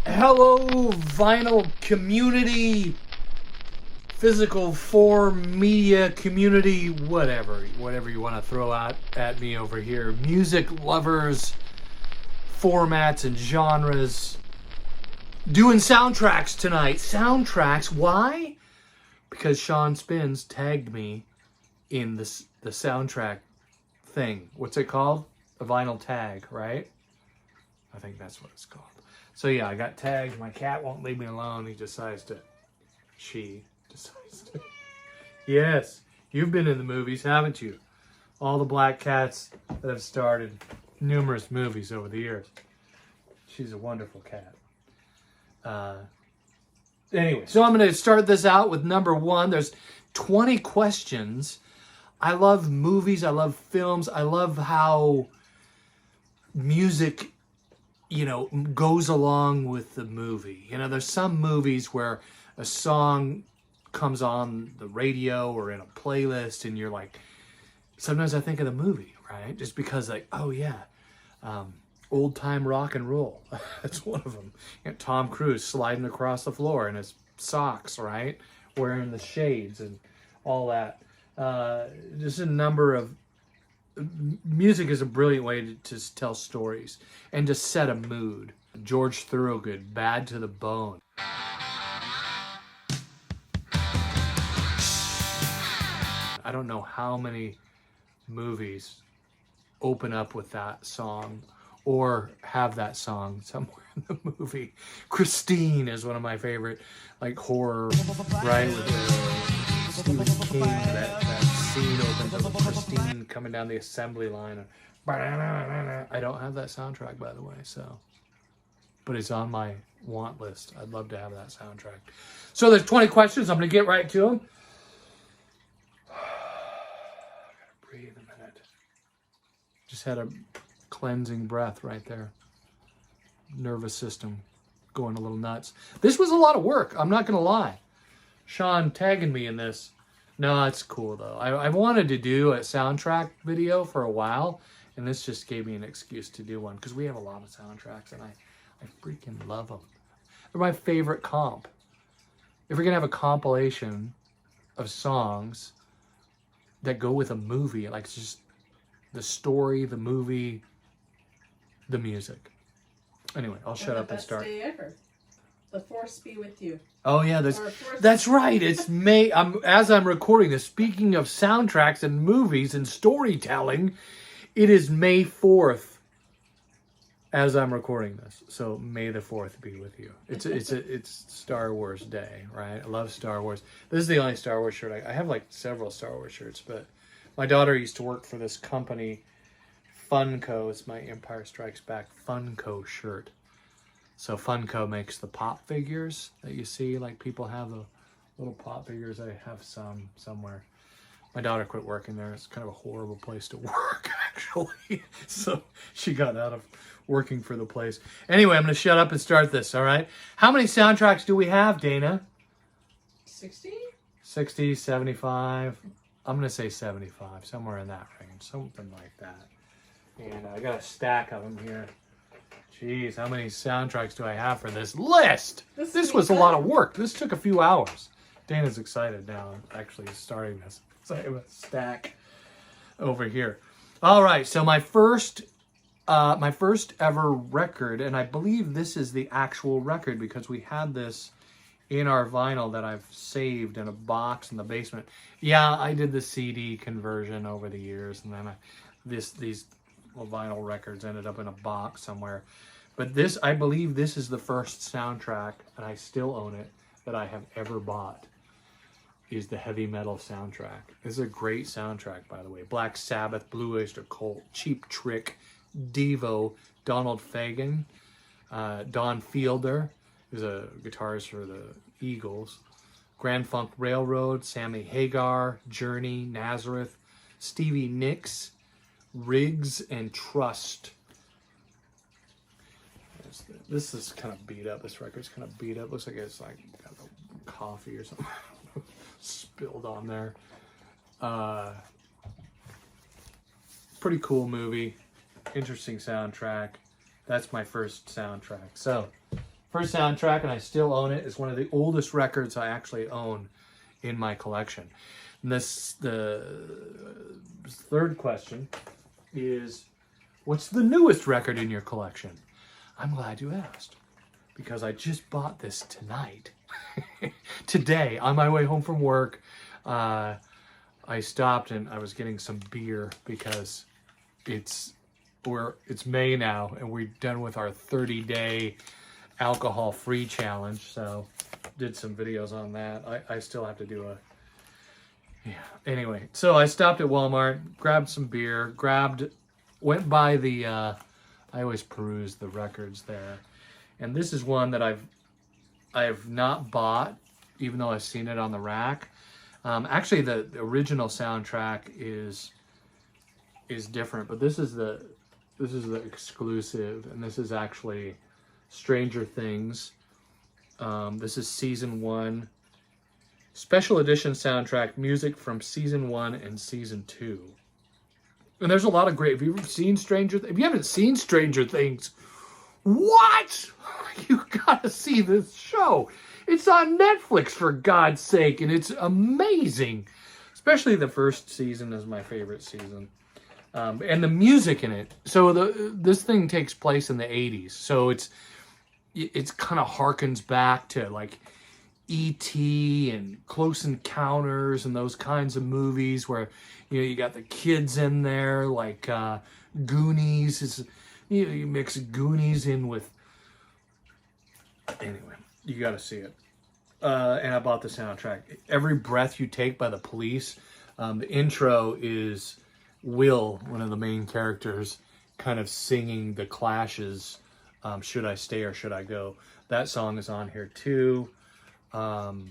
Hello, vinyl community, physical form, media community, whatever you want to throw out at me over here. Music lovers, formats and genres. Doing soundtracks tonight. Soundtracks, why? Because Sean Spins tagged me in the soundtrack thing. What's it called? A vinyl tag, right? I think that's what it's called. So yeah, I got tagged. My cat won't leave me alone. She decides to. Yes, you've been in the movies, haven't you? All the black cats that have starred in numerous movies over the years. She's a wonderful cat. Anyway, so I'm going to start this out with number one. There's 20 questions. I love movies. I love films. I love how music goes along with the movie. There's some movies where a song comes on the radio or in a playlist and you're like, sometimes I think of the movie, right? Just because oh yeah, old time rock and roll. That's one of them. Tom Cruise sliding across the floor in his socks, right? Wearing the shades and all that. Just a number of music is a brilliant way to tell stories and to set a mood. George Thorogood, Bad to the Bone. I don't know how many movies open up with that song or have that song somewhere in the movie. Christine is one of my favorite, horror, right? With Stephen King, that scene opens up with Christine coming down the assembly line. I don't have that soundtrack, by the way, but it's on my want list. I'd love to have that soundtrack. So there's 20 questions. I'm going to get right to them. Gotta breathe a minute. Just had a cleansing breath right there. Nervous system going a little nuts. This was a lot of work. I'm not going to lie. Sean tagging me in this. No, it's cool though. I wanted to do a soundtrack video for a while, and this just gave me an excuse to do one because we have a lot of soundtracks and I freaking love them. They're my favorite comp. If we're gonna have a compilation of songs that go with a movie, it's just the story, the movie, the music. Anyway, I'll shut up and start. Best day ever. The Force be with you. Oh yeah, that's right. It's May. As I'm recording this. Speaking of soundtracks and movies and storytelling, it is May 4th. As I'm recording this, so May the 4th be with you. It's Star Wars Day, right? I love Star Wars. This is the only Star Wars shirt I have. Several Star Wars shirts, but my daughter used to work for this company, Funko. It's my Empire Strikes Back Funko shirt. So Funko makes the pop figures that you see, people have the little pop figures. I have some somewhere. My daughter quit working there. It's kind of a horrible place to work, actually. So she got out of working for the place. Anyway, I'm going to shut up and start this, all right? How many soundtracks do we have, Dana? 60? 60, 75. I'm going to say 75, somewhere in that range, something like that. And I got a stack of them here. Jeez, how many soundtracks do I have for this list? This was a lot of work. This took a few hours. Dana's excited now, actually starting this. So I have a stack over here. All right, so my first ever record, and I believe this is the actual record because we had this in our vinyl that I've saved in a box in the basement. Yeah, I did the CD conversion over the years, and then these vinyl records ended up in a box somewhere. But this, I believe this is the first soundtrack, and I still own it, that I have ever bought, is the heavy metal soundtrack. This is a great soundtrack, by the way. Black Sabbath, Blue Oyster Cult, Cheap Trick, Devo, Donald Fagen, Don Fielder, who's a guitarist for the Eagles, Grand Funk Railroad, Sammy Hagar, Journey, Nazareth, Stevie Nicks, Riggs, and Trust. This is kind of beat up. This record's kind of beat up. Looks like it's got coffee or something spilled on there. Pretty cool movie. Interesting soundtrack. That's my first soundtrack. So First soundtrack, and I still own it. It's one of the oldest records I actually own in my collection. And the third question is, what's the newest record in your collection? I'm glad you asked, because I just bought this tonight. Today, on my way home from work, I stopped and I was getting some beer because it's May now and we're done with our 30-day alcohol-free challenge. So did some videos on that. I still have to do anyway. So I stopped at Walmart, grabbed some beer, went by the I always peruse the records there, and this is one that I have not bought, even though I've seen it on the rack. Actually, the original soundtrack is different, but this is the exclusive, and this is actually Stranger Things. This is season 1, special edition soundtrack, music from season 1 and season 2. And there's a lot of great. Have you ever seen Stranger Things? If you haven't seen Stranger Things, what? You gotta see this show. It's on Netflix, for God's sake, and it's amazing. Especially the first season is my favorite season. And the music in it. So this thing takes place in the 80s. So it's kind of harkens back to like E.T. and Close Encounters and those kinds of movies where, you got the kids in there, like Goonies. You mix Goonies in with... Anyway, you got to see it. And I bought the soundtrack. Every Breath You Take by the Police. The intro is Will, one of the main characters, kind of singing the Clash's Should I Stay or Should I Go? That song is on here too. Echo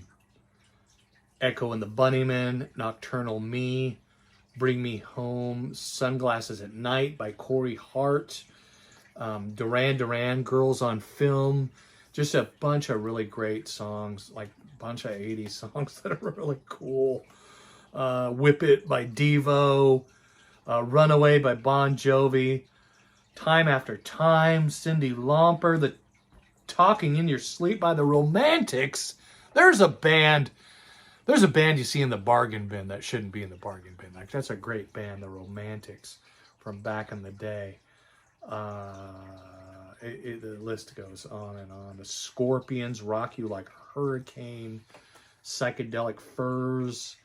and the Bunnymen, Nocturnal Me, Bring Me Home, Sunglasses at Night by Corey Hart, Duran Duran, Girls on Film. Just a bunch of really great songs, like a bunch of 80s songs that are really cool. Whip It by Devo, Runaway by Bon Jovi, Time After Time, Cyndi Lauper, the Talking in Your Sleep by the Romantics. There's a band you see in the bargain bin that shouldn't be in the bargain bin. Like, that's a great band, the Romantics, from back in the day. The list goes on and on. The Scorpions, Rock You Like a Hurricane, Psychedelic Furs.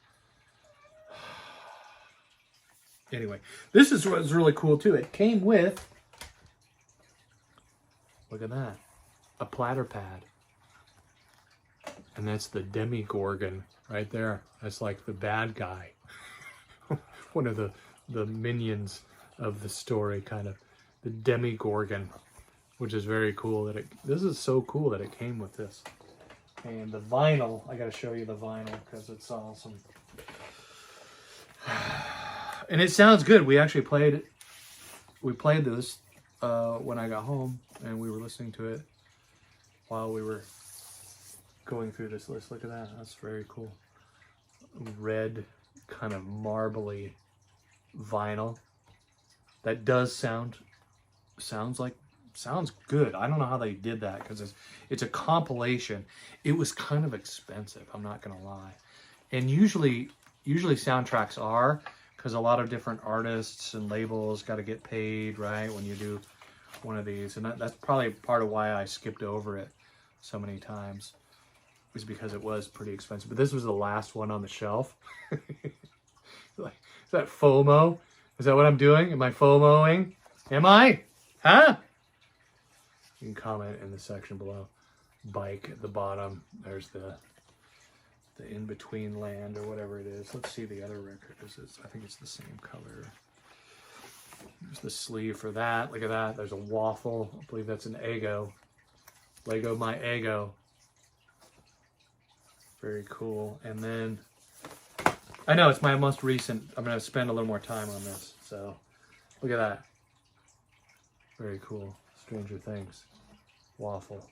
Anyway, this is what's really cool too. It came with, look at that, a platter pad. And that's the Demigorgon right there. That's like the bad guy. One of the minions of the story, kind of. The Demigorgon, which is very cool. This is so cool that it came with this. And the vinyl, I gotta show you the vinyl because it's awesome. And it sounds good. We actually played this when I got home, and we were listening to it while we were going through this list. Look at that. That's very cool. Red, kind of marbly vinyl. That does sounds good. I don't know how they did that because it's a compilation. It was kind of expensive, I'm not gonna lie. And usually soundtracks are, because a lot of different artists and labels got to get paid, right, when you do one of these. And that's probably part of why I skipped over it so many times, is because it was pretty expensive. But this was the last one on the shelf. Like, is that FOMO? Is that what I'm doing? Am I FOMOing? Am I? Huh? You can comment in the section below. Bike at the bottom. There's the in-between land or whatever it is. Let's see the other record. I think it's the same color. There's the sleeve for that. Look at that. There's a waffle. I believe that's an Eggo. Lego My Eggo. Very cool. And then, I know it's my most recent. I'm going to spend a little more time on this. So, look at that. Very cool. Stranger Things. Waffle.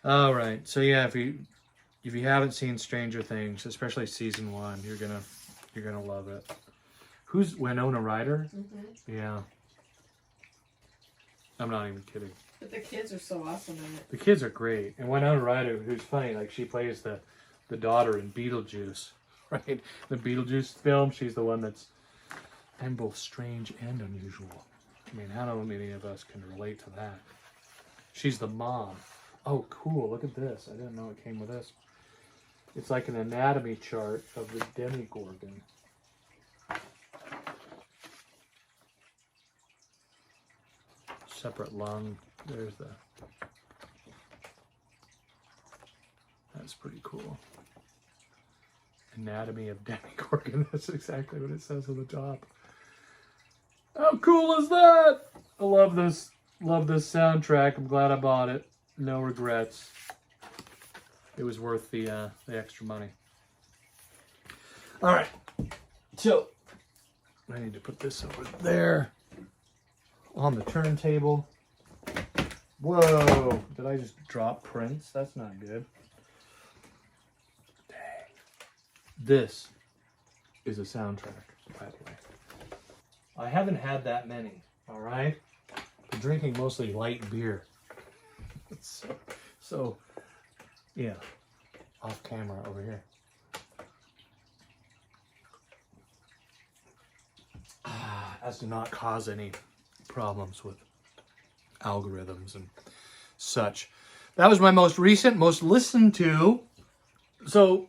All right. So yeah, if you haven't seen Stranger Things, especially season 1, you're gonna love it. Who's Winona Ryder? Mm-hmm. Yeah. I'm not even kidding. But the kids are so awesome in it. The kids are great. And Winona Ryder, who's funny, like she plays the daughter in Beetlejuice, right? The Beetlejuice film, she's the one that's, I'm both strange and unusual. I mean, how many of us can relate to that? She's the mom. Oh, cool. Look at this. I didn't know it came with this. It's like an anatomy chart of the Demogorgon. Separate lung. There's the... That's pretty cool. Anatomy of Demogorgon. That's exactly what it says on the top. How cool is that? I love this. Love this soundtrack. I'm glad I bought it. No regrets. It was worth the extra money. All right. So I need to put this over there on the turntable. Whoa! Did I just drop Prince? That's not good. Dang. This is a soundtrack, by the way. I haven't had that many, all right? I'm drinking mostly light beer. So, yeah, off camera over here. As to not cause any problems with algorithms and such. That was my most recent, most listened to. So,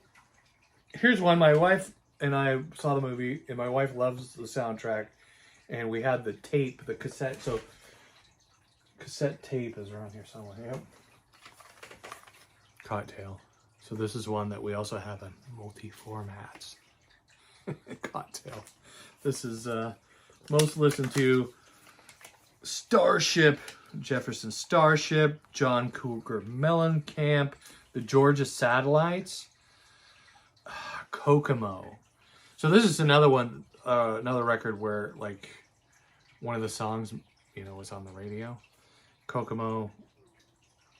here's one. My wife and I saw the movie, and my wife loves the soundtrack. And we had the tape, the cassette. So, cassette tape is around here somewhere. Yep. Cocktail. So this is one that we also have in multi-formats. Cocktail. This is most listened to. Starship, Jefferson Starship, John Cougar Mellencamp, the Georgia Satellites, Kokomo. So this is another one, another record where like one of the songs, you know, was on the radio. Kokomo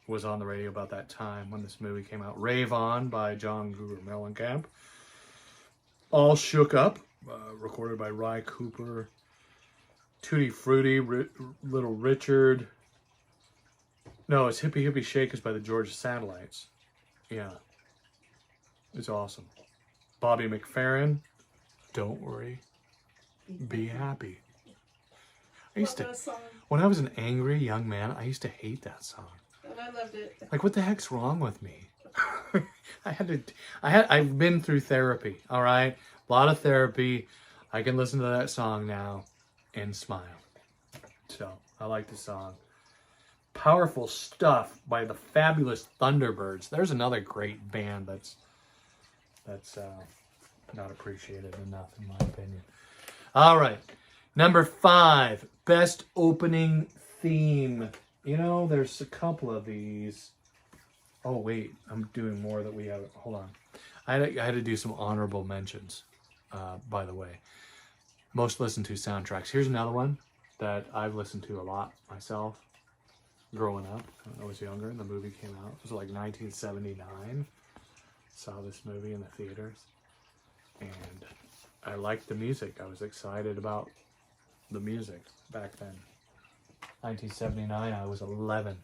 was on the radio about that time when this movie came out. Rave On by John Cougar Mellencamp. All Shook Up, recorded by Ry Cooper. Tutti Frutti, Little Richard. No, it's Hippie Hippie Shakers by the Georgia Satellites. Yeah. It's awesome. Bobby McFerrin, Don't Worry, Be Happy. I used to, when I was an angry young man, I used to hate that song. And I loved it. Like, what the heck's wrong with me? I've been through therapy, all right? A lot of therapy. I can listen to that song now and smile. So, I like the song. Powerful Stuff by the Fabulous Thunderbirds. There's another great band that's not appreciated enough, in my opinion. All right. Number 5, best opening theme. You know, there's a couple of these. Oh, wait. I'm doing more that we have. Hold on. I had to do some honorable mentions, by the way. Most listened to soundtracks. Here's another one that I've listened to a lot myself growing up. When I was younger and the movie came out. It was like 1979. Saw this movie in the theaters. And I liked the music. I was excited about the music back then. 1979, I was 11.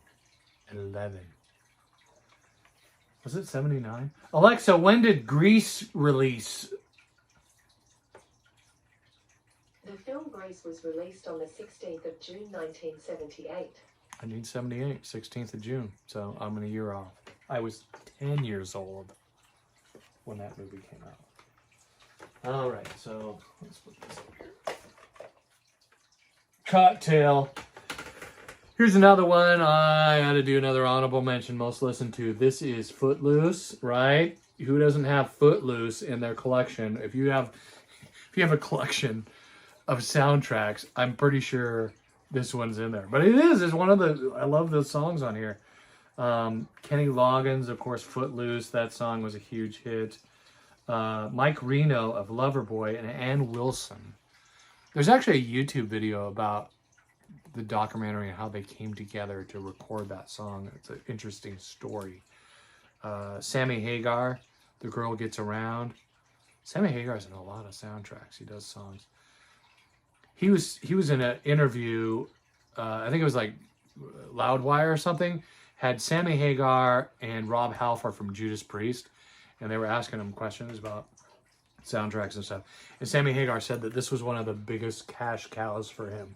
11. Was it 79? Alexa, when did Grease release? The film Grease was released on the 16th of June 1978. 1978, 16th of June. So I'm a year off. I was 10 years old when that movie came out. All right, so let's put this over here. Cocktail. Here's another one. I had to do another honorable mention. Most listened to. This is Footloose, right? Who doesn't have Footloose in their collection? If you have a collection of soundtracks, I'm pretty sure this one's in there. But it is. It's one of the. I love those songs on here. Kenny Loggins, of course, Footloose. That song was a huge hit. Mike Reno of Loverboy and Ann Wilson. There's actually a YouTube video about the documentary and how they came together to record that song. It's an interesting story. Sammy Hagar, The Girl Gets Around. Sammy Hagar's in a lot of soundtracks. He does songs. He was in an interview, I think it was like Loudwire or something, had Sammy Hagar and Rob Halford from Judas Priest, and they were asking him questions about soundtracks and stuff. And Sammy Hagar said that this was one of the biggest cash cows for him.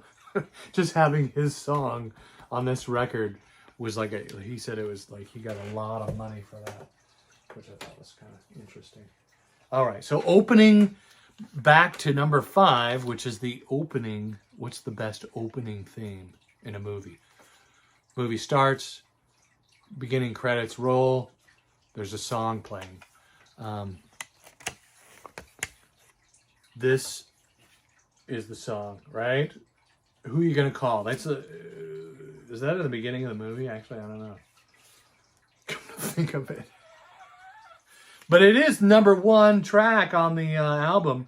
Just having his song on this record was like he said it was like he got a lot of money for that, which I thought was kind of interesting. All right, so opening back to number 5, which is the opening. What's the best opening theme in a movie? Movie starts, beginning credits roll, there's a song playing. This is the song, right? Who are you gonna call? Is that at the beginning of the movie? Actually, I don't know. Come to think of it. But it is number 1 track on the album,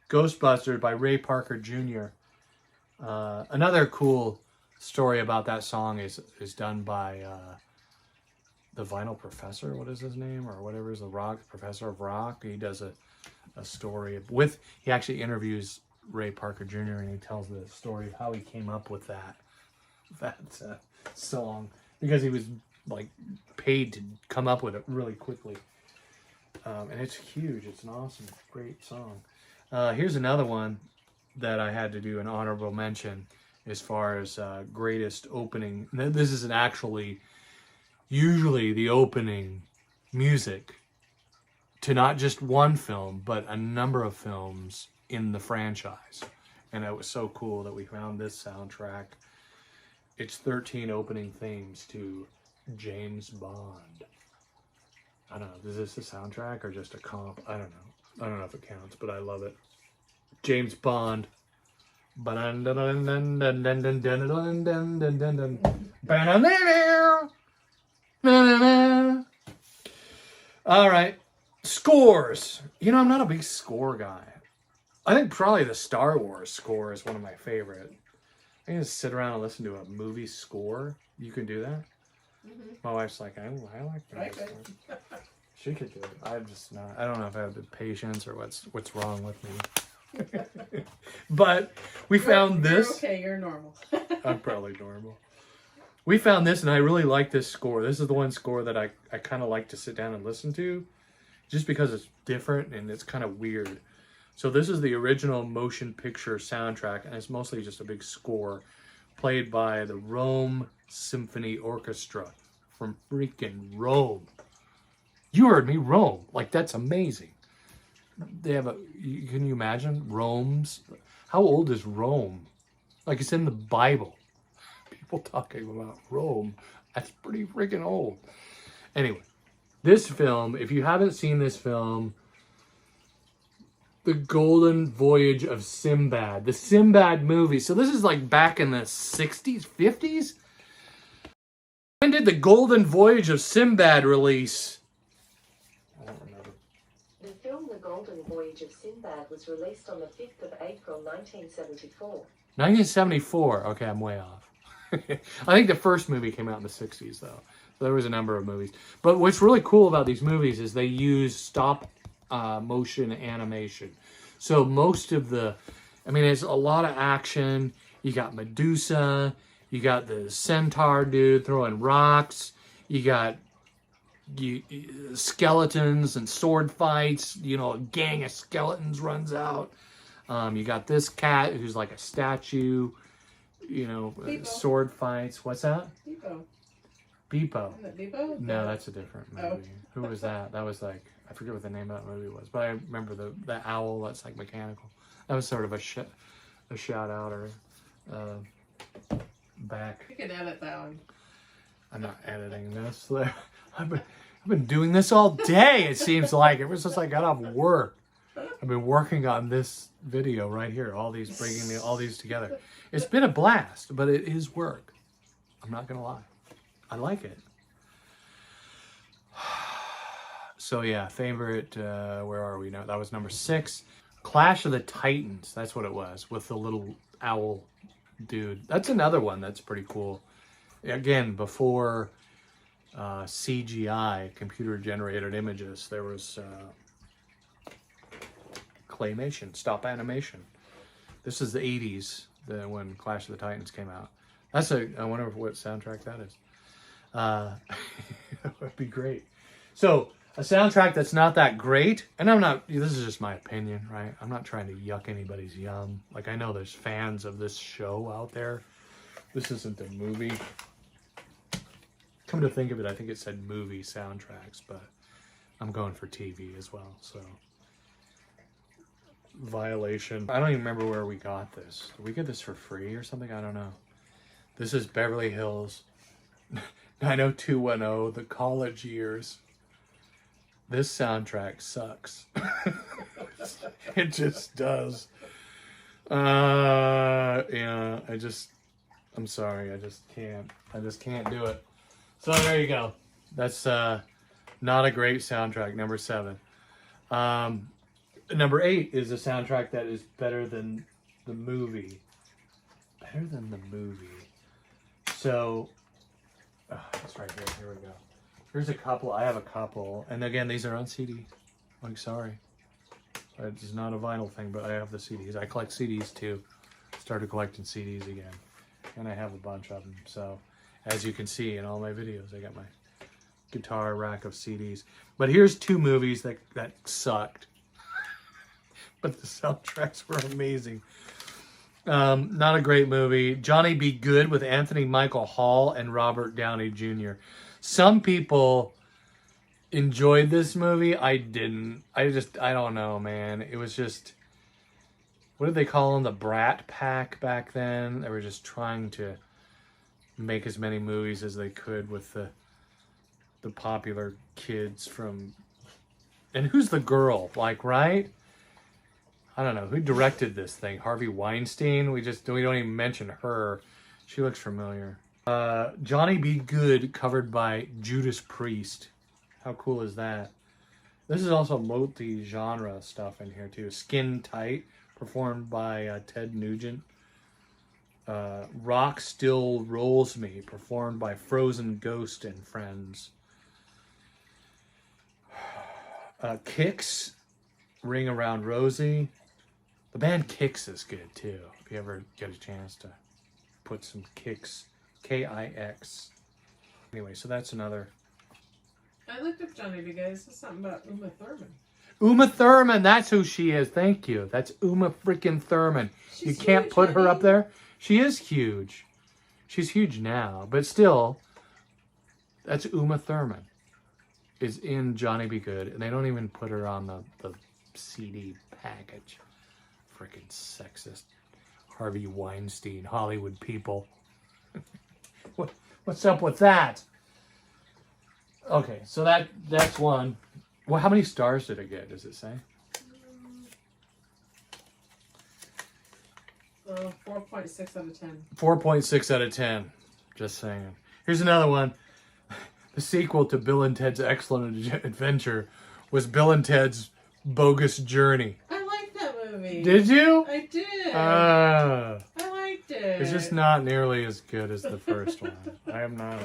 Ghostbusters by Ray Parker Jr. Another cool story about that song is done by the Vinyl Professor. What is his name? Or whatever is the rock, Professor of Rock. He does a story with, he actually interviews Ray Parker Jr. and he tells the story of how he came up with that song, because he was like paid to come up with it really quickly. And it's huge. It's an awesome, great song. Here's another one that I had to do an honorable mention as far as greatest opening. This isn't actually usually the opening music to not just one film, but a number of films in the franchise. And it was so cool that we found this soundtrack. It's 13 opening themes to James Bond. I don't know, is this a soundtrack or just a comp? I don't know. I don't know if it counts, but I love it. James Bond. All right. Scores. You know, I'm not a big score guy. I think probably the Star Wars score is one of my favorite. I can just sit around and listen to a movie score. You can do that? Mm-hmm. My wife's like, I like that. She could do it. I'm just not. I don't know if I have the patience or what's wrong with me. But we found this. You're okay, you're normal. I'm probably normal. We found this, and I really like this score. This is the one score that I kind of like to sit down and listen to, just because it's different and it's kind of weird. So this is the original motion picture soundtrack, and it's mostly just a big score played by the Rome Symphony Orchestra from freaking Rome. You heard me, Rome. Like, that's amazing. They have can you imagine Rome's? How old is Rome? Like, it's in the Bible. People talking about Rome. That's pretty freaking old. Anyway, this film, if you haven't seen this film, The Golden Voyage of Sinbad. The Sinbad movie. So this is like back in the 60s, 50s? When did The Golden Voyage of Sinbad release? I don't remember. The film The Golden Voyage of Sinbad was released on the 5th of April 1974. 1974. Okay, I'm way off. I think the first movie came out in the 60s, though. So there was a number of movies. But what's really cool about these movies is they use stop motion animation. So most of there's a lot of action. You got Medusa. You got the centaur dude throwing rocks. You got skeletons and sword fights. You know, a gang of skeletons runs out. You got this cat who's like a statue. You know, sword fights. What's that? Beepo. Beepo. Isn't it Beepo? No, that's a different movie. Oh. Who was that? That was like, I forget what the name of that movie was, but I remember the owl that's like mechanical. That was sort of a shout out or back. You can edit that one. I'm not editing this. I've been doing this all day. It seems like ever since I got off work. I've been working on this video right here. Bringing all these together. It's been a blast, but it is work. I'm not gonna lie. I like it. So yeah, favorite, where are we now? That was number 6. Clash of the Titans, that's what it was, with the little owl dude. That's another one that's pretty cool. Again, before CGI, computer-generated images, there was claymation, stop animation. This is the 80s, when Clash of the Titans came out. I wonder what soundtrack that is. That would be great. So a soundtrack that's not that great, and this is just my opinion, right? I'm not trying to yuck anybody's yum. Like, I know there's fans of this show out there. This isn't a movie. Come to think of it, I think it said movie soundtracks, but I'm going for TV as well, so. Violation. I don't even remember where we got this. Did we get this for free or something? I don't know. This is Beverly Hills 90210, the college years. This soundtrack sucks. It just does. Yeah, I'm sorry, I just can't do it. So there you go. That's not a great soundtrack, number 7. Number 8 is a soundtrack that is better than the movie. Better than the movie. So, it's right here. Here we go. Here's a couple. I have a couple. And again, these are on CD. I'm sorry. It's not a vinyl thing, but I have the CDs. I collect CDs too. Started collecting CDs again. And I have a bunch of them. So, as you can see in all my videos, I got my guitar rack of CDs. But here's 2 movies that sucked. But the soundtracks were amazing. Not a great movie. Johnny Be Good with Anthony Michael Hall and Robert Downey Jr. Some people enjoyed this movie. I didn't. I don't know, man. It was just, what did they call them? The Brat Pack back then. They were just trying to make as many movies as they could with the popular kids from, and who's the girl? Like, right? I don't know. Who directed this thing? Harvey Weinstein? We don't even mention her. She looks familiar. Johnny Be Good covered by Judas Priest. How cool is that? This is also multi-genre stuff in here too. Skin Tight, performed by Ted Nugent. Rock Still Rolls Me, performed by Frozen Ghost and Friends. Kicks, Ring Around Rosie. The band Kicks is good too. If you ever get a chance to put some Kicks, Kix. Anyway, so that's another. I looked up Johnny Be Good. It says something about Uma Thurman. Uma Thurman, that's who she is. Thank you. That's Uma freaking Thurman. You can't huge, put her honey. up there. She is huge. She's huge now, but still, that's Uma Thurman. Is in Johnny Be Good, and they don't even put her on the CD package. Freaking sexist. Harvey Weinstein, Hollywood people. What's up with that? Okay, so that's one. Well, how many stars did it get? Does it say? 4.6 out of 10. 4.6 out of 10. Just saying. Here's another one. The sequel to Bill and Ted's Excellent Adventure was Bill and Ted's Bogus Journey. I liked that movie. Did you? I did. I liked it. It's just not nearly as good as the first one. I am not.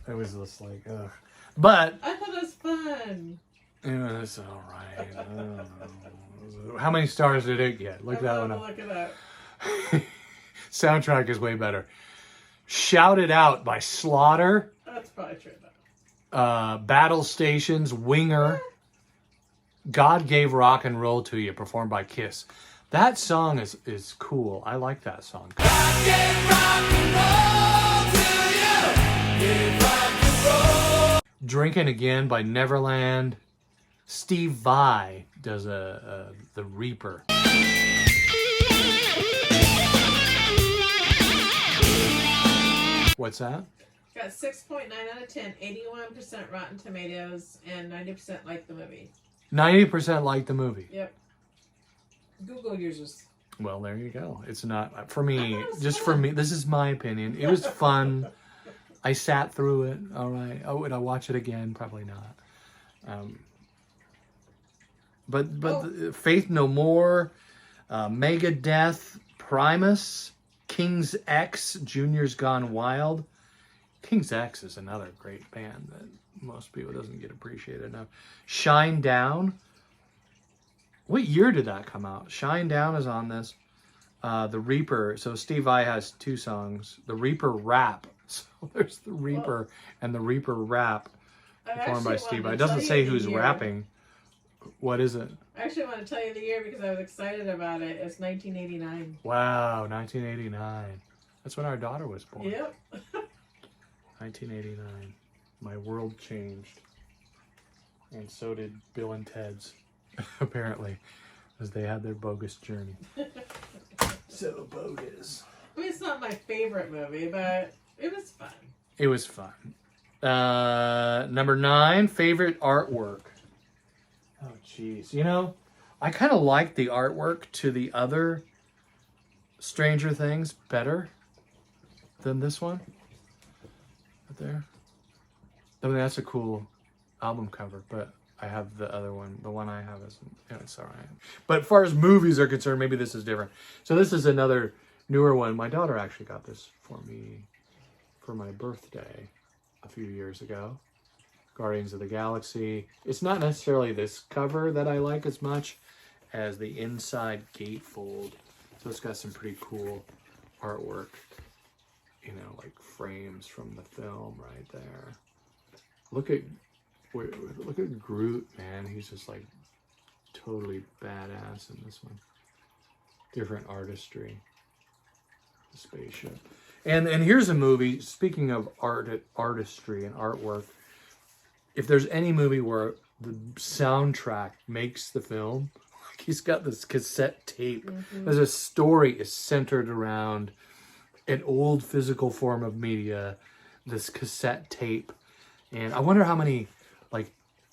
It was just like, ugh. But I thought it was fun. yeah, it's all right. I don't know. How many stars did it get? Look that one up. Look it up. Soundtrack is way better. Shout It Out by Slaughter. That's probably true though. Battle Stations, Winger. God Gave Rock and Roll to You, performed by Kiss. That song is cool. I like that song. God gave rock and roll to you. Gave rock and roll. Drinking Again by Neverland. Steve Vai does the Reaper. What's that? Got 6.9 out of 10, 81% Rotten Tomatoes, and 90% like the movie. 90% like the movie. Yep. Google users. Well, there you go. It's not, for me, I thought it was just fun. for me, this is my opinion. It was fun. I sat through it. All right. Oh, would I watch it again? Probably not. But Faith No More, Megadeth, Primus, King's X, Junior's Gone Wild. King's X is another great band that most people doesn't get appreciated enough. Shine Down. What year did that come out? Shine Down is on this. The Reaper. So Steve Vai has 2 songs. The Reaper Rap. So there's the Reaper and the Reaper Rap performed by Steve Vai. It doesn't say who's rapping. What is it? I actually want to tell you the year because I was excited about it. It's 1989. Wow, 1989. That's when our daughter was born. Yep. 1989. My world changed. And so did Bill and Ted's, apparently, as they had their bogus journey. So bogus. I mean, it's not my favorite movie, but it was fun. It was fun. Number 9, favorite artwork. Oh, jeez. You know, I kind of like the artwork to the other Stranger Things better than this one. Right there. I mean, that's a cool album cover, but I have the other one. The one I have isn't. Yeah, it's all right. But as far as movies are concerned, maybe this is different. So this is another newer one. My daughter actually got this for me for my birthday a few years ago. Guardians of the Galaxy. It's not necessarily this cover that I like as much as the inside gatefold. So it's got some pretty cool artwork, you know, like frames from the film right there. Look at Groot, man. He's just like totally badass in this one. Different artistry. The spaceship. And here's a movie, speaking of artistry and artwork, if there's any movie where the soundtrack makes the film, like he's got this cassette tape. Mm-hmm. There's a story is centered around an old physical form of media, this cassette tape. And I wonder how many like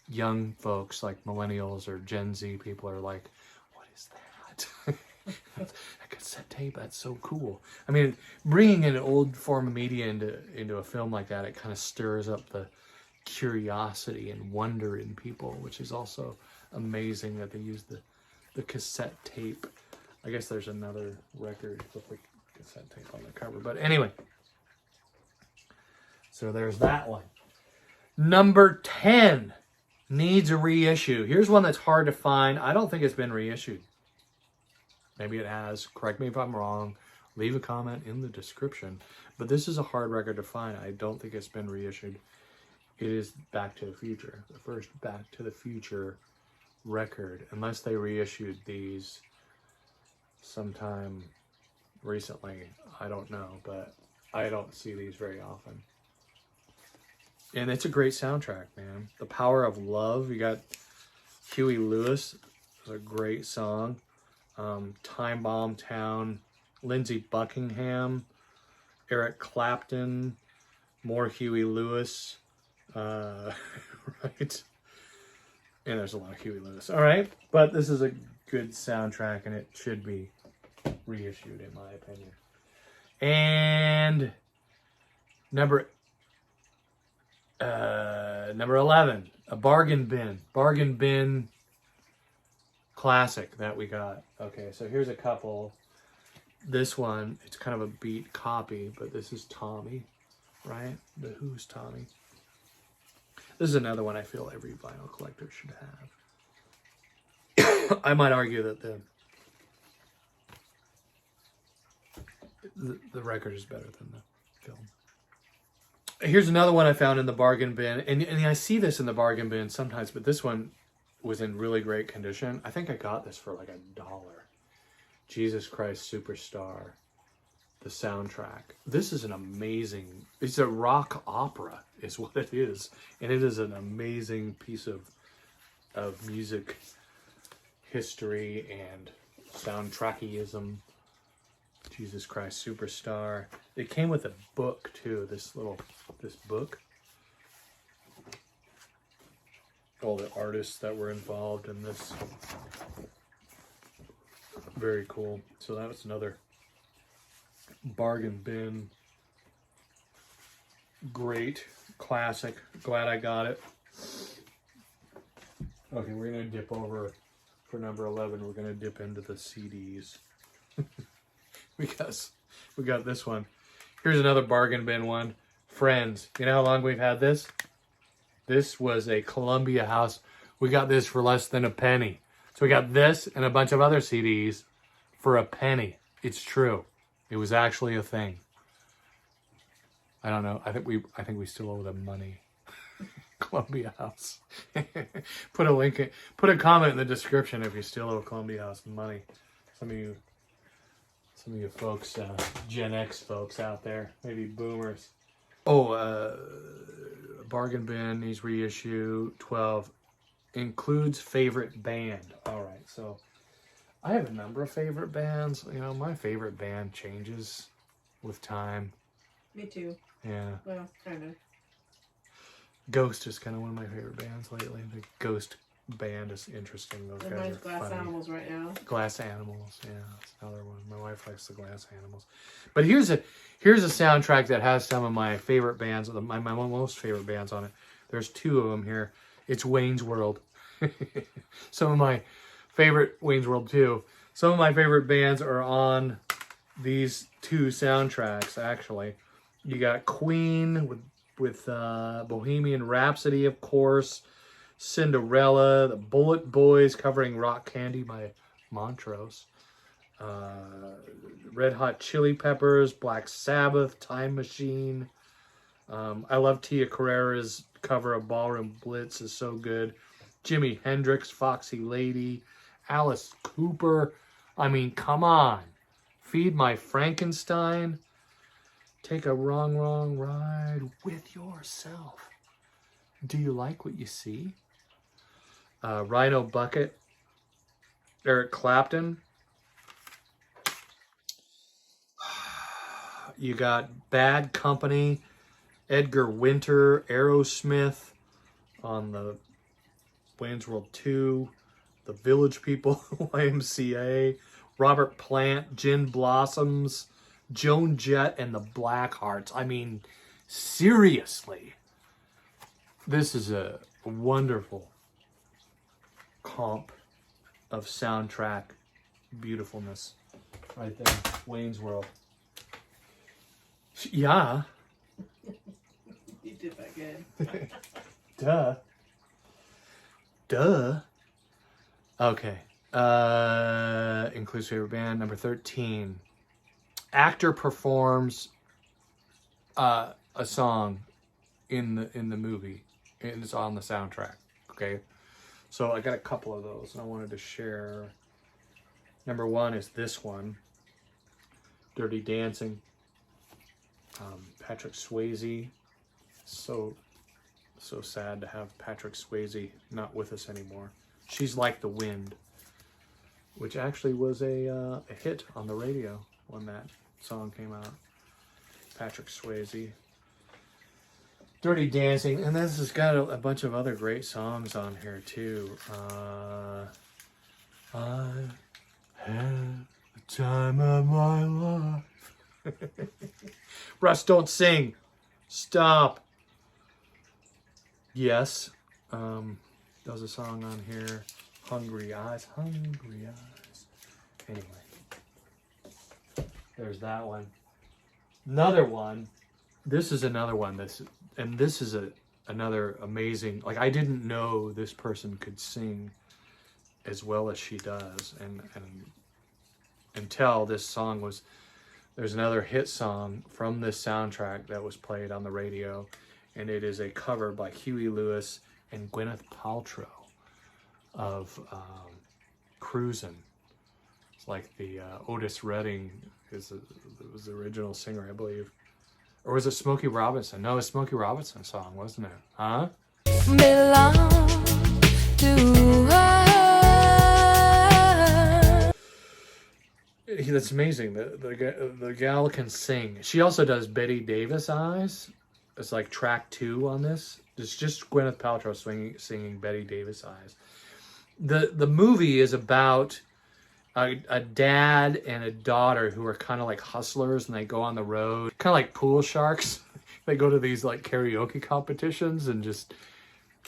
young folks, like millennials or Gen Z people are like, what is that? A cassette tape, that's so cool. I mean, bringing an old form of media into a film like that, it kind of stirs up the curiosity and wonder in people, which is also amazing that they use the cassette tape. I guess there's another record with the cassette tape on the cover. But anyway, so there's that one. Number 10 needs a reissue. Here's one that's hard to find. I don't think it's been reissued. Maybe it has. Correct me if I'm wrong. Leave a comment in the description. But this is a hard record to find. I don't think it's been reissued. It is Back to the Future. The first Back to the Future record. Unless they reissued these sometime recently. I don't know. But I don't see these very often. And it's a great soundtrack, man. The Power of Love. You got Huey Lewis. It's a great song. Time Bomb Town. Lindsey Buckingham. Eric Clapton. More Huey Lewis. Right. And there's a lot of Huey Lewis. All right. But this is a good soundtrack and it should be reissued in my opinion. And number 11, a bargain bin classic that we got. Okay, so here's a couple. This one, it's kind of a beat copy, but this is Tommy, right? The Who's Tommy. This is another one I feel every vinyl collector should have. I might argue that the record is better than the film. Here's another one I found in the bargain bin. And I see this in the bargain bin sometimes, but this one was in really great condition. I think I got this for like $1. Jesus Christ Superstar. The soundtrack. This is an amazing... It's a rock opera is what it is. And it is an amazing piece of music history and soundtrackism. Jesus Christ Superstar. It came with a book too, this book. All the artists that were involved in this. Very cool. So that was another bargain bin. Great. Classic. Glad I got it. Okay, we're going to dip over for number 11. We're going to dip into the CDs. Because we got this one. Here's another bargain bin one. Friends. You know how long we've had this? This was a Columbia House. We got this for less than a penny. So we got this and a bunch of other CDs for a penny. It's true. It was actually a thing. I don't know. I think we still owe them money. Columbia House. Put a comment in the description if you still owe Columbia House money. Some of you folks, Gen X folks out there, maybe boomers. Oh, bargain bin needs reissue. 12 includes favorite band. All right, so I have a number of favorite bands. You know, my favorite band changes with time. Me too. Yeah. Well, kind of. Ghost is kind of one of my favorite bands lately. The Ghost band is interesting. Those And guys mine's are Glass funny. Animals right now. Glass Animals, yeah, that's another one. My wife likes the Glass Animals. But here's a soundtrack that has some of my favorite bands, my most favorite bands on it. There's 2 of them here. It's Wayne's World. Some of my favorite Wayne's World 2. Some of my favorite bands are on these 2 soundtracks, actually. You got Queen with Bohemian Rhapsody, of course. Cinderella, the Bullet Boys covering Rock Candy by Montrose. Red Hot Chili Peppers, Black Sabbath, Time Machine. I love Tia Carrera's cover of Ballroom Blitz is so good. Jimi Hendrix, Foxy Lady, Alice Cooper. I mean, come on. Feed My Frankenstein. Take a wrong ride with yourself. Do you like what you see? Rhino Bucket. Eric Clapton. You got Bad Company. Edgar Winter. Aerosmith on the Wayne's World 2. The Village People. YMCA. Robert Plant. Gin Blossoms. Joan Jett and the Blackhearts. I mean, seriously. This is a wonderful comp of soundtrack beautifulness right there. Wayne's World. Yeah. You did that good. Duh. Okay. Includes favorite band. Number 13. Actor performs a song in the movie, and it's on the soundtrack. Okay, so I got a couple of those, and I wanted to share. Number 1 is this one, "Dirty Dancing." Patrick Swayze. So sad to have Patrick Swayze not with us anymore. She's Like the Wind, which actually was a hit on the radio when that song came out. Patrick Swayze. Dirty Dancing, and this has got a bunch of other great songs on here too. I had the time of my life. Russ, don't sing. Stop. Yes. There's a song on here. Hungry Eyes. Hungry Eyes. Anyway. There's that one. Another one. This is another one. This is another amazing. Like, I didn't know this person could sing as well as she does, and until this song was. There's another hit song from this soundtrack that was played on the radio, and it is a cover by Huey Lewis and Gwyneth Paltrow of "Cruisin'." It's like the Otis Redding was the original singer, I believe. Or was it Smokey Robinson? No, it was Smokey Robinson's song, wasn't it? Huh? belong to her. That's amazing. The gal can sing. She also does Betty Davis Eyes. It's like track 2 on this. It's just Gwyneth Paltrow singing Betty Davis Eyes. The movie is about a dad and a daughter who are kind of like hustlers, and they go on the road, kind of like pool sharks. They go to these like karaoke competitions and just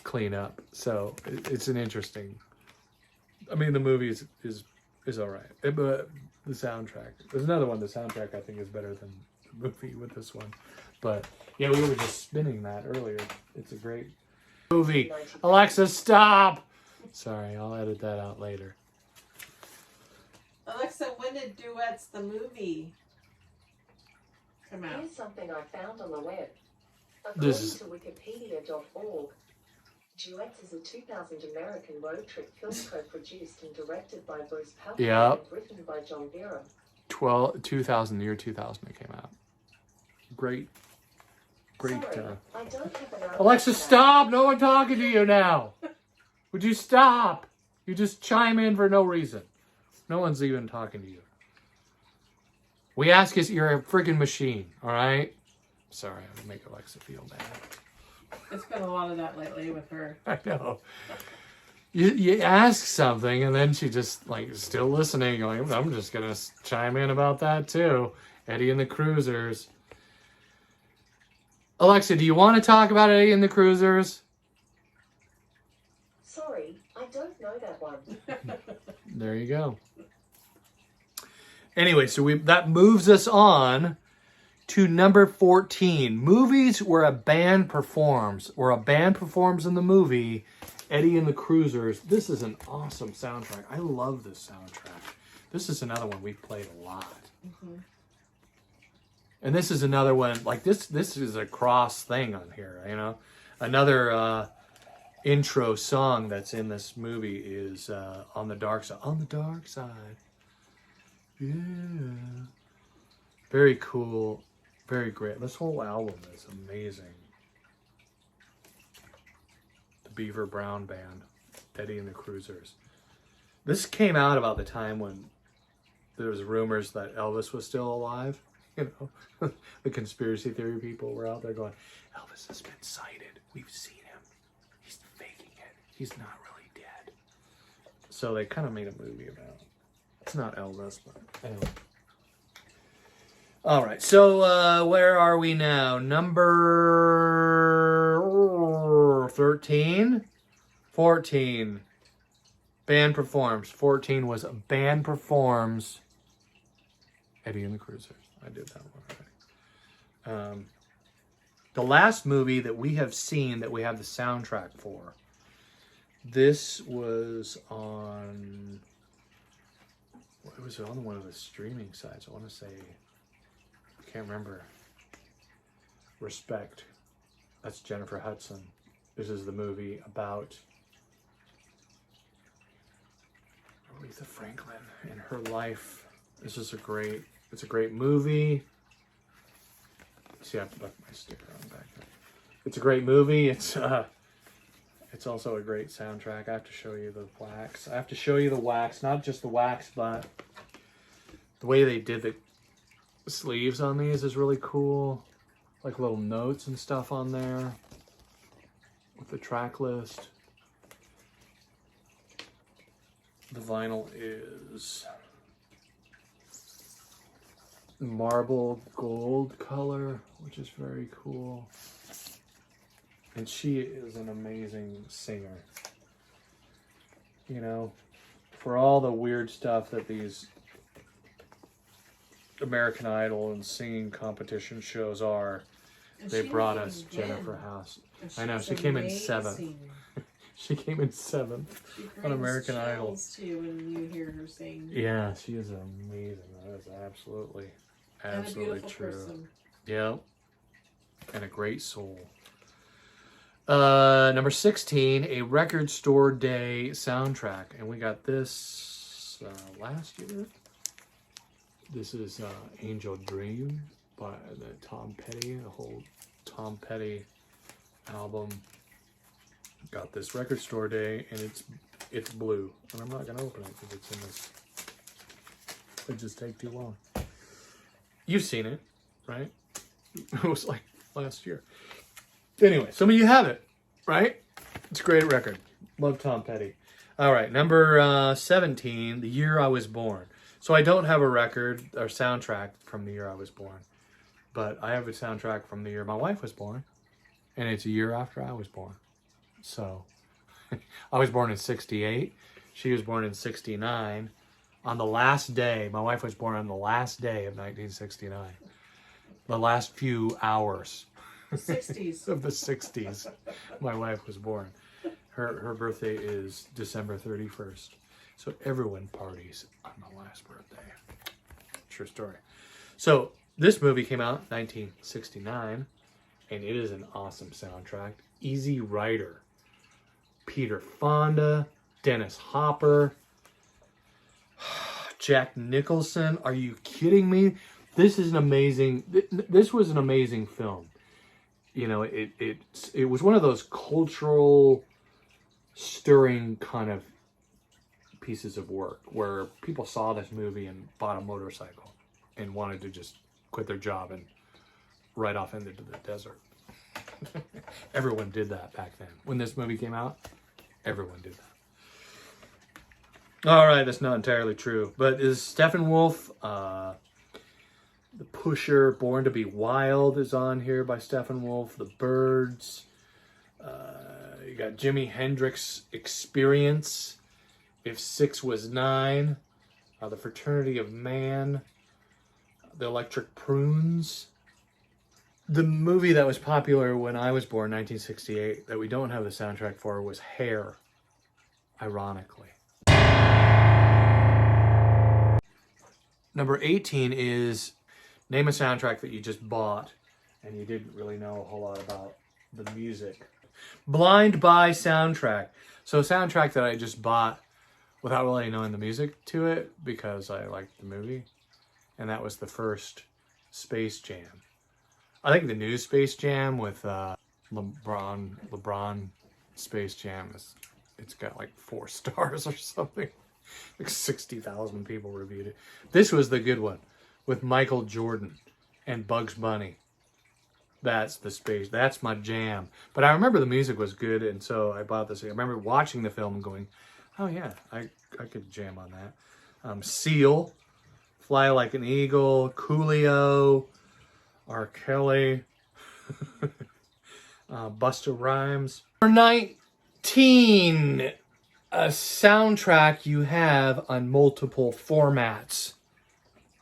clean up. So it's an interesting. I mean, the movie is all right, but the soundtrack. There's another one. The soundtrack I think is better than the movie with this one. But yeah, we were just spinning that earlier. It's a great movie. Alexa, stop. Sorry, I'll edit that out later. Alexa, when did Duets the movie come out? Here's something I found on the web. This According to wikipedia.org, Duets is a 2000 American road trip film co-produced and directed by Bruce Powell Yep. and written by John Byram. 2000, the year 2000 it came out. Great. Sorry, I don't have an outline Alexa, for that. stop! No one talking to you now. Would you stop? You just chime in for no reason. No one's even talking to you. We ask you, you're a freaking machine, all right? Sorry, I would make Alexa feel bad. It's been a lot of that lately with her. I know. You ask something, and then she just, like, still listening, going, I'm just going to chime in about that, too. Eddie and the Cruisers. Alexa, do you want to talk about Eddie and the Cruisers? Sorry, I don't know that one. There you go. Anyway, so that moves us on to number 14. Movies where a band performs. Where a band performs in the movie, Eddie and the Cruisers. This is an awesome soundtrack. I love this soundtrack. This is another one we've played a lot. Mm-hmm. And this is another one, like this is a cross thing on here, you know. Another intro song that's in this movie is On the Dark Side. On the Dark Side. Yeah. Very cool. Very great. This whole album is amazing. The Beaver Brown Band, Eddie and the Cruisers. This came out about the time when there was rumors that Elvis was still alive. You know, the conspiracy theory people were out there going, Elvis has been sighted. We've seen him. He's faking it. He's not really dead. So they kind of made a movie about it. It's not Elvis, but anyway. All right, so where are we now? Number 13? 14. Band performs. 14 was band performs Eddie and the Cruisers. I did that one already. The last movie that we have seen that we have the soundtrack for, this was on... It was on one of the streaming sites. I want to say... I can't remember. Respect. That's Jennifer Hudson. This is the movie about Aretha Franklin and her life. This is it's a great movie. See, I have to put my sticker on back there. It's a great movie. It's also a great soundtrack. I have to show you the wax. I have to show you the wax, not just the wax, but the way they did the sleeves on these is really cool. Like little notes and stuff on there with the track list. The vinyl is marble gold color, which is very cool. And she is an amazing singer. You know, for all the weird stuff that these American Idol and singing competition shows are, And they she brought didn't us even Jennifer win. House. And I know, was she came in amazing. 7th. She came in 7th She on brings American Idol. chills too when you hear her sing. Yeah, she is amazing. That is absolutely And a beautiful true. person. Yeah. And a great soul. Number 16, a record store day soundtrack. And we got this last year. This is Angel Dream by the Tom Petty, the whole Tom Petty album. Got this record store day, and it's blue. And I'm not going to open it because it's in this. It just take too long. You've seen it, right? It was like last year. Anyway, some of you have it, right? It's a great record. Love Tom Petty. All right, number 17, The Year I Was Born. So I don't have a record or soundtrack from the year I was born, but I have a soundtrack from the year my wife was born, and it's a year after I was born. So I was born in 68. She was born in 69. On the last day, my wife was born on the last day of 1969. The last few hours 60s. of the 60s, my wife was born. Her birthday is December 31st. So everyone parties on my last birthday. True story. So this movie came out in 1969, and it is an awesome soundtrack. Easy Rider, Peter Fonda, Dennis Hopper, Jack Nicholson. Are you kidding me? This is an amazing. This was an amazing film. You know, it was one of those cultural stirring kind of pieces of work where people saw this movie and bought a motorcycle and wanted to just quit their job and ride off into the desert. Everyone did that back then. When this movie came out, everyone did that. All right, that's not entirely true, but is Steppenwolf, The Pusher, Born to Be Wild is on here by Steppenwolf, The Birds, you got Jimi Hendrix Experience, If 6 Was 9, The Fraternity of Man, The Electric Prunes. The movie that was popular when I was born, 1968, that we don't have the soundtrack for was Hair, ironically. Number 18 is name a soundtrack that you just bought and you didn't really know a whole lot about the music. Blind Buy soundtrack. So a soundtrack that I just bought without really knowing the music to it because I liked the movie. And that was the first Space Jam. I think the new Space Jam with LeBron Space Jam it's got like 4 stars or something. Like 60,000 people reviewed it. This was the good one with Michael Jordan and Bugs Bunny. That's my jam. But I remember the music was good, and so I bought this. I remember watching the film and going, oh yeah, I could jam on that. Seal, Fly Like an Eagle, Coolio, R. Kelly, Busta Rhymes. Number 19, a soundtrack you have on multiple formats.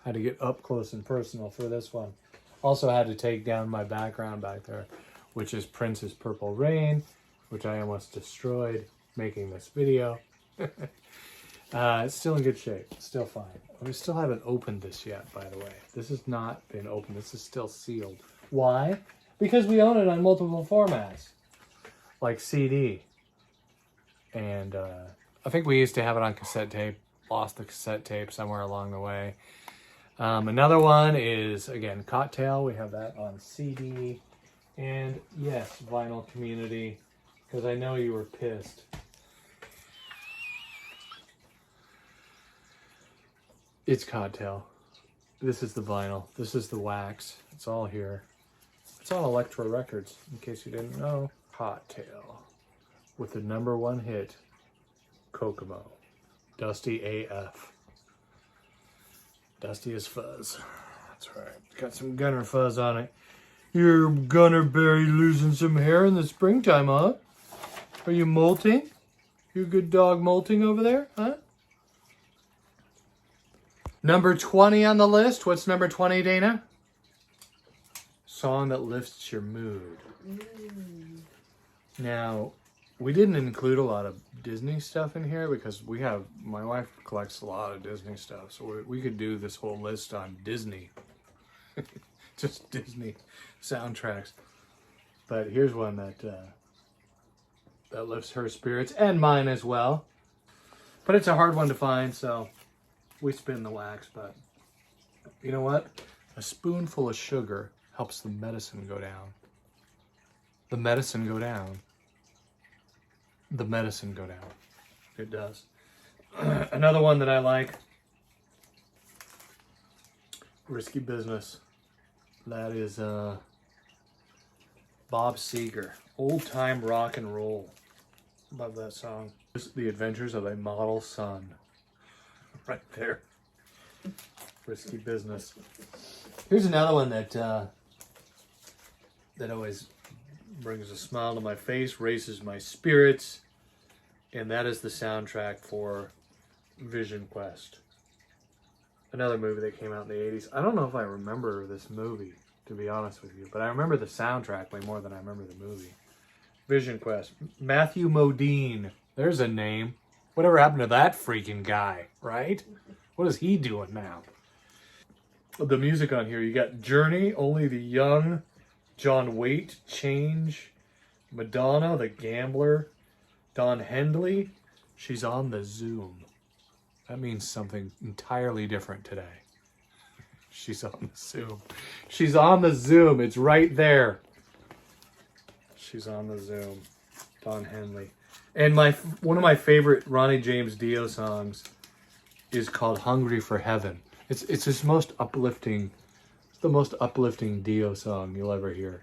Had to get up close and personal for this one. Also had to take down my background back there, which is Prince's Purple Rain, which I almost destroyed making this video. It's still in good shape. It's still fine. We still haven't opened this yet, by the way. This has not been opened. This is still sealed. Why? Because we own it on multiple formats, like CD. And I think we used to have it on cassette tape. Lost the cassette tape somewhere along the way. Another one is, again, Cocktail. We have that on CD. And yes, Vinyl Community, because I know you were pissed. It's Cocktail. This is the vinyl. This is the wax. It's all here. It's on Elektra Records, in case you didn't know. Cocktail. With the #1 hit, Kokomo. Dusty AF. Dusty as fuzz. That's right. It's got some Gunner fuzz on it. You're Gunnerberry losing some hair in the springtime, huh? Are you molting? You a good dog molting over there, huh? Number 20 on the list. What's number 20, Dana? Song that lifts your mood. Now, we didn't include a lot of Disney stuff in here because my wife collects a lot of Disney stuff. So we could do this whole list on Disney. Just Disney soundtracks. But here's one that lifts her spirits and mine as well. But it's a hard one to find, so we spin the wax. But you know what? A spoonful of sugar helps the medicine go down. The medicine go down. The medicine go down. It does. Another one that I like, Risky Business. That is Bob Seger. Old Time Rock and Roll. Love that song. The Adventures of a Model Son. Right there. Risky Business. Here's another one that always brings a smile to my face, raises my spirits, and that is the soundtrack for Vision Quest. Another movie that came out in the 80s. I don't know if I remember this movie, to be honest with you, but I remember the soundtrack way more than I remember the movie. Vision Quest. Matthew Modine. There's a name. Whatever happened to that freaking guy, right? What is he doing now? The music on here, you got Journey, Only the Young, John Waite, Change, Madonna, The Gambler, Don Henley, She's on the Zoom. That means something entirely different today. She's on the Zoom. She's on the Zoom. It's right there. She's on the Zoom. Don Henley. And one of my favorite Ronnie James Dio songs is called Hungry for Heaven. It's his most uplifting, it's the most uplifting Dio song you'll ever hear.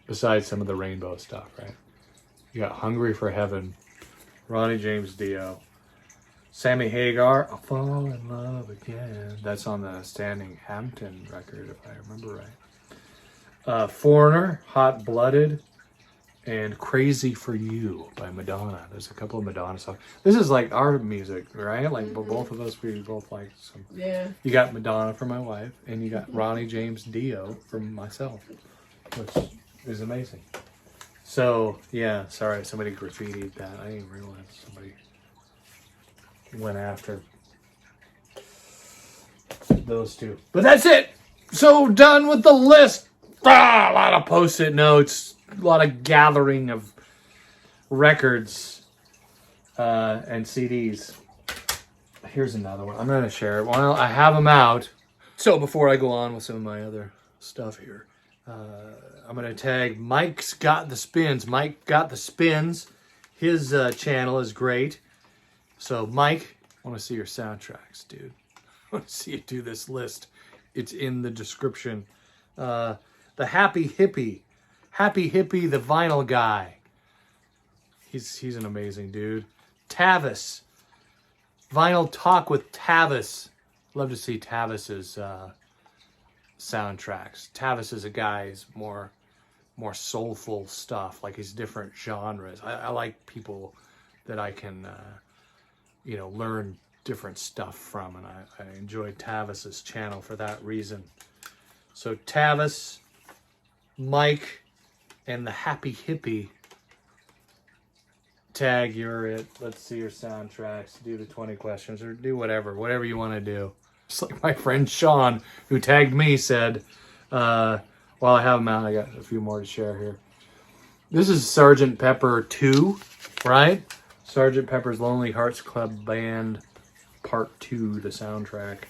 Besides some of the Rainbow stuff, right? You got Hungry for Heaven, Ronnie James Dio, Sammy Hagar, I'll Fall in Love Again. That's on the Standing Hampton record, if I remember right. Foreigner, Hot Blooded, and Crazy for You by Madonna. There's a couple of Madonna songs. This is like our music, right? Like both of us, we both like some. Yeah. You got Madonna for my wife, and you got Ronnie James Dio for myself, which is amazing. So, yeah, sorry, somebody graffitied that. I didn't realize somebody went after those two. But that's it! So done with the list! A lot of post-it notes, a lot of gathering of records and CDs. Here's another one. I'm going to share it. Well, I have them out. So before I go on with some of my other stuff here, I'm going to tag Mike's Got the Spins. Mike Got the Spins. His channel is great. So, Mike, I want to see your soundtracks, dude. I want to see you do this list. It's in the description. The Happy Hippie, the vinyl guy. He's an amazing dude. Tavis, Vinyl Talk with Tavis. Love to see Tavis's soundtracks. Tavis is a guy who's more soulful stuff, like he's different genres. I like people that I can, learn different stuff from, and I enjoy Tavis's channel for that reason. So Tavis, Mike, and the Happy Hippie, tag, you're it. Let's see your soundtracks. Do the 20 questions, or do whatever you want to do. Just like my friend Sean, who tagged me, said, while I have them out, I got a few more to share here. This is Sgt. Pepper 2, right? Sgt. Pepper's Lonely Hearts Club Band Part 2, the soundtrack.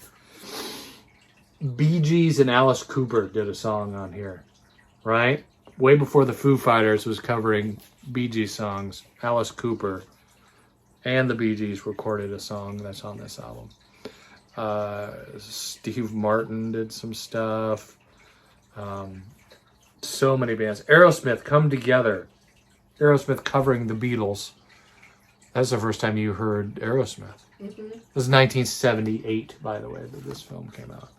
Bee Gees and Alice Cooper did a song on here, right? Way before the Foo Fighters was covering Bee Gees songs, Alice Cooper and the Bee Gees recorded a song that's on this album. Steve Martin did some stuff. So many bands. Aerosmith, Come Together. Aerosmith covering the Beatles. That's the first time you heard Aerosmith. Mm-hmm. It was 1978, by the way, that this film came out.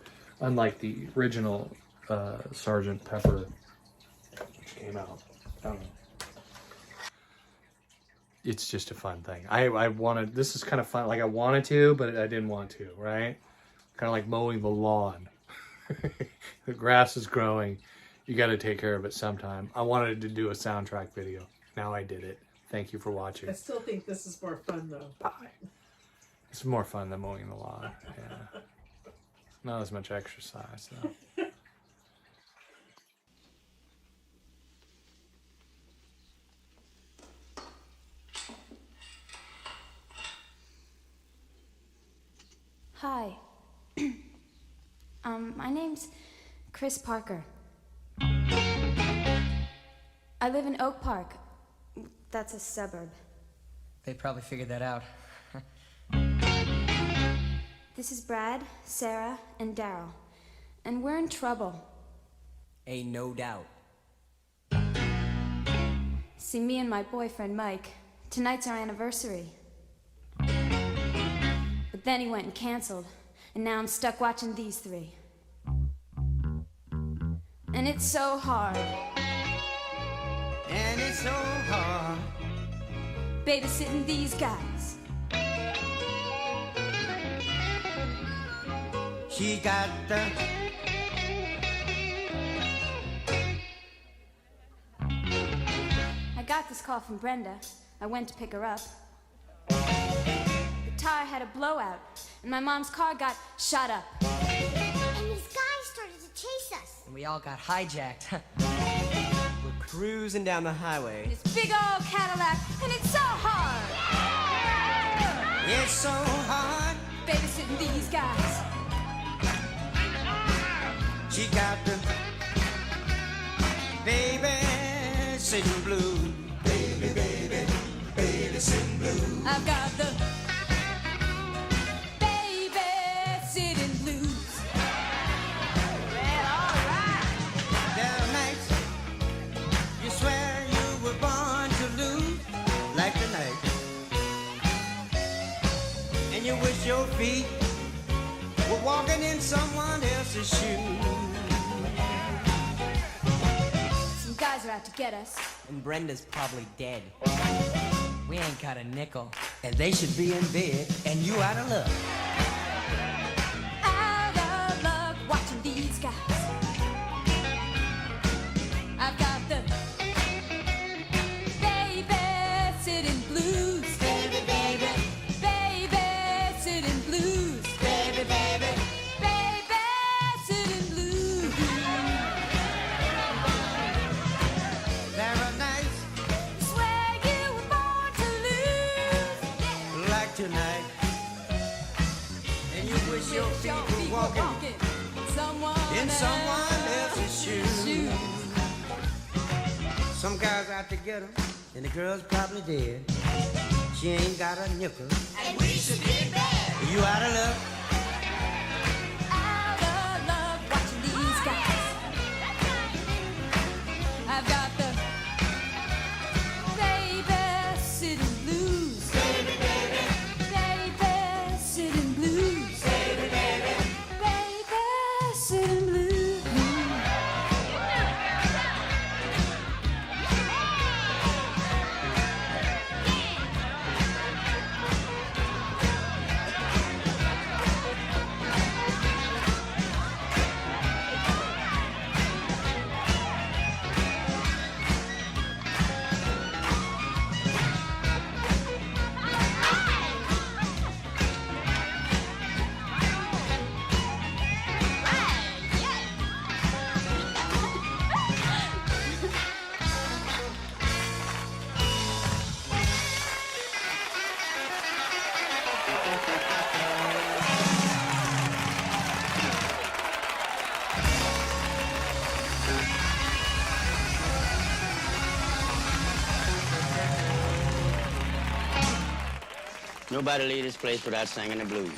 Unlike the original Sgt. Pepper, which came out, I don't know. It's just a fun thing. I wanted, this is kind of fun. Like I wanted to, but I didn't want to, right? Kind of like mowing the lawn. The grass is growing. You got to take care of it sometime. I wanted to do a soundtrack video. Now I did it. Thank you for watching. I still think this is more fun, though. Bye. It's more fun than mowing the lawn. Yeah. Not as much exercise, though. Hi. My name's Chris Parker. I live in Oak Park. That's a suburb. They probably figured that out. This is Brad, Sarah, and Daryl. And we're in trouble. Ain't no doubt. See, me and my boyfriend Mike, tonight's our anniversary. But then he went and canceled, and now I'm stuck watching these three. And it's so hard. And it's so hard. Babysitting these guys. She got the got this call from Brenda, I went to pick her up. The tire had a blowout, and my mom's car got shot up. And these guys started to chase us. And we all got hijacked. We're cruising down the highway. This big old Cadillac, and it's so hard. It's so hard. Babysitting these guys. She got the baby sitting blue. Baby, baby, baby sitting blue. I've got the babysitting blues. Well, all right. There are nights you swear you were born to lose, like tonight. And you wish your feet were walking in someone else's shoes. Some guys are out to get us. And Brenda's probably dead. We ain't got a nickel. And they should be in bed, and you out of luck. Out of luck watching these guys. I've got the babysitting blues. Baby, baby, babysitting blues. Baby, baby, babysitting blues. There are nights Swear you were born to lose. like tonight, and you wish your feet were walking in someone else's shoes. Some guys out to get 'em, and the girl's probably dead. She ain't got a nickel. And we should be in bed. You out of luck. Out of love watching these guys. I've got the babysitting blues. Baby, baby, babysitting blues. Baby, baby, babysitting blues. Nobody leave this place without singing the blues.